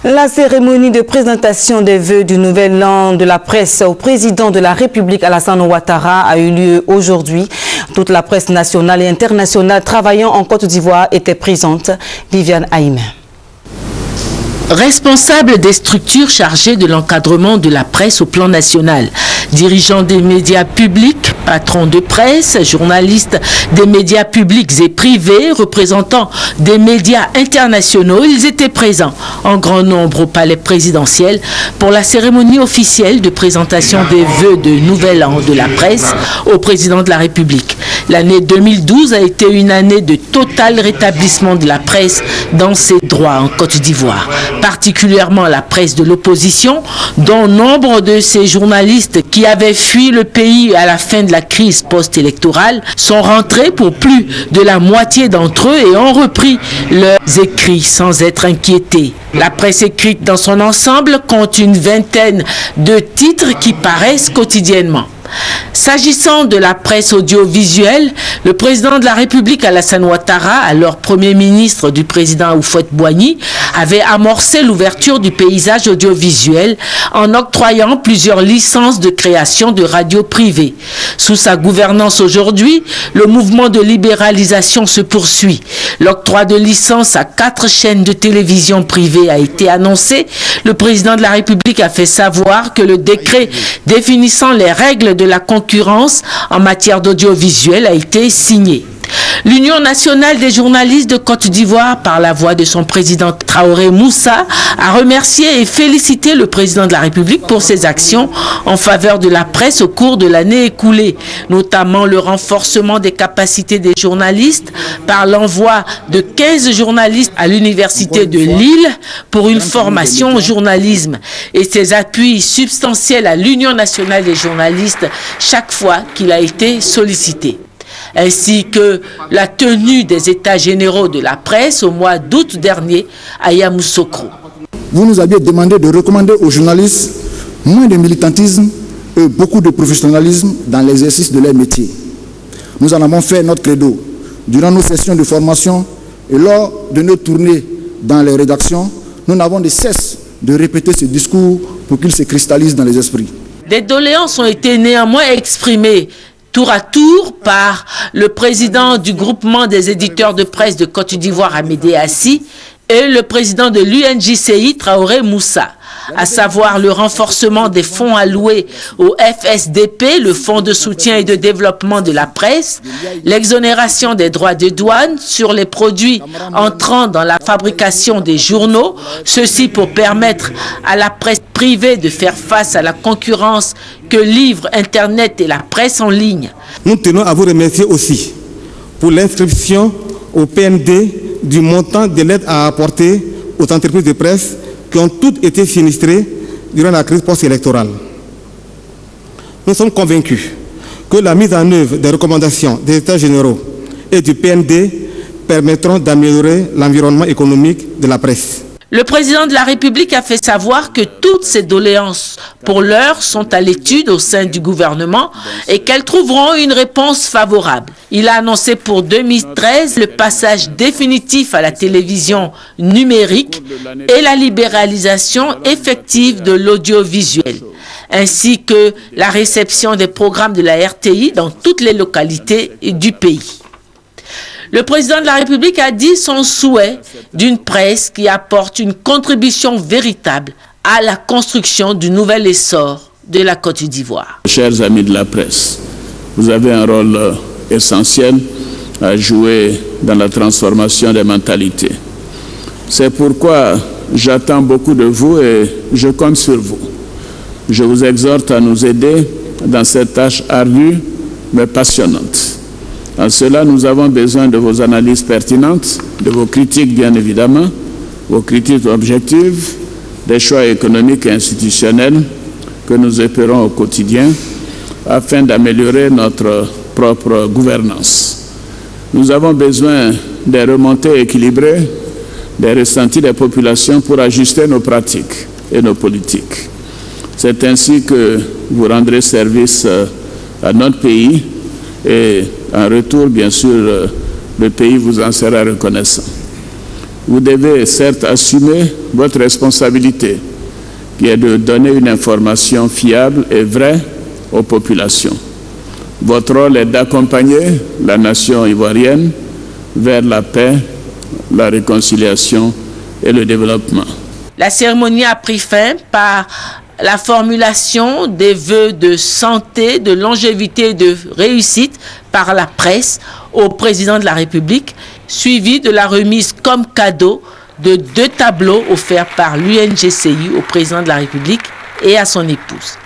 La cérémonie de présentation des vœux du nouvel an de la presse au président de la République Alassane Ouattara a eu lieu aujourd'hui. Toute la presse nationale et internationale travaillant en Côte d'Ivoire était présente. Viviane Haïm. Responsable des structures chargées de l'encadrement de la presse au plan national, dirigeants des médias publics, patrons de presse, journalistes des médias publics et privés, représentants des médias internationaux, ils étaient présents en grand nombre au palais présidentiel pour la cérémonie officielle de présentation des vœux de nouvel an de la presse au président de la République. L'année 2012 a été une année de total rétablissement de la presse dans ses droits en Côte d'Ivoire, particulièrement la presse de l'opposition, dont nombre de ces journalistes qui avaient fui le pays à la fin de la crise post-électorale sont rentrés pour plus de la moitié d'entre eux et ont repris leurs écrits sans être inquiétés. La presse écrite dans son ensemble compte une vingtaine de titres qui paraissent quotidiennement. S'agissant de la presse audiovisuelle, le président de la République Alassane Ouattara, alors Premier ministre du président Houphouët-Boigny, avait amorcé l'ouverture du paysage audiovisuel en octroyant plusieurs licences de création de radios privées. Sous sa gouvernance aujourd'hui, le mouvement de libéralisation se poursuit. L'octroi de licences à 4 chaînes de télévision privées a été annoncé. Le président de la République a fait savoir que le décret définissant les règles de la concurrence en matière d'audiovisuel a été signé. L'Union nationale des journalistes de Côte d'Ivoire, par la voix de son président Traoré Moussa, a remercié et félicité le président de la République pour ses actions en faveur de la presse au cours de l'année écoulée, notamment le renforcement des capacités des journalistes par l'envoi de 15 journalistes à l'université de Lille pour une formation au journalisme et ses appuis substantiels à l'Union nationale des journalistes chaque fois qu'il a été sollicité, ainsi que la tenue des états généraux de la presse au mois d'août dernier à Yamoussoukro. Vous nous aviez demandé de recommander aux journalistes moins de militantisme et beaucoup de professionnalisme dans l'exercice de leur métier. Nous en avons fait notre credo durant nos sessions de formation et lors de nos tournées dans les rédactions. Nous n'avons de cesse de répéter ce discours pour qu'il se cristallise dans les esprits. Des doléances ont été néanmoins exprimées tour à tour par le président du groupement des éditeurs de presse de Côte d'Ivoire, Amédée Assi, et le président de l'UNJCI, Traoré Moussa, à savoir le renforcement des fonds alloués au FSDP, le Fonds de soutien et de développement de la presse, l'exonération des droits de douane sur les produits entrant dans la fabrication des journaux, ceci pour permettre à la presse privée de faire face à la concurrence que livrent Internet et la presse en ligne. Nous tenons à vous remercier aussi pour l'inscription au PND du montant de l'aide à apporter aux entreprises de presse qui ont toutes été sinistrées durant la crise post-électorale. Nous sommes convaincus que la mise en œuvre des recommandations des États généraux et du PND permettront d'améliorer l'environnement économique de la presse. Le président de la République a fait savoir que toutes ces doléances, pour l'heure, sont à l'étude au sein du gouvernement et qu'elles trouveront une réponse favorable. Il a annoncé pour 2013 le passage définitif à la télévision numérique et la libéralisation effective de l'audiovisuel, ainsi que la réception des programmes de la RTI dans toutes les localités du pays. Le président de la République a dit son souhait d'une presse qui apporte une contribution véritable à la construction du nouvel essor de la Côte d'Ivoire. Chers amis de la presse, vous avez un rôle essentiel à jouer dans la transformation des mentalités. C'est pourquoi j'attends beaucoup de vous et je compte sur vous. Je vous exhorte à nous aider dans cette tâche ardue mais passionnante. En cela, nous avons besoin de vos analyses pertinentes, de vos critiques bien évidemment, vos critiques objectives, des choix économiques et institutionnels que nous opérons au quotidien afin d'améliorer notre propre gouvernance. Nous avons besoin des remontées équilibrées, des ressentis des populations pour ajuster nos pratiques et nos politiques. C'est ainsi que vous rendrez service à notre pays et en retour, bien sûr, le pays vous en sera reconnaissant. vous devez certes assumer votre responsabilité, qui est de donner une information fiable et vraie aux populations. Votre rôle est d'accompagner la nation ivoirienne vers la paix, la réconciliation et le développement. La cérémonie a pris fin par la formulation des vœux de santé, de longévité et de réussite par la presse au président de la République, suivi de la remise comme cadeau de 2 tableaux offerts par l'UNGCI au président de la République et à son épouse.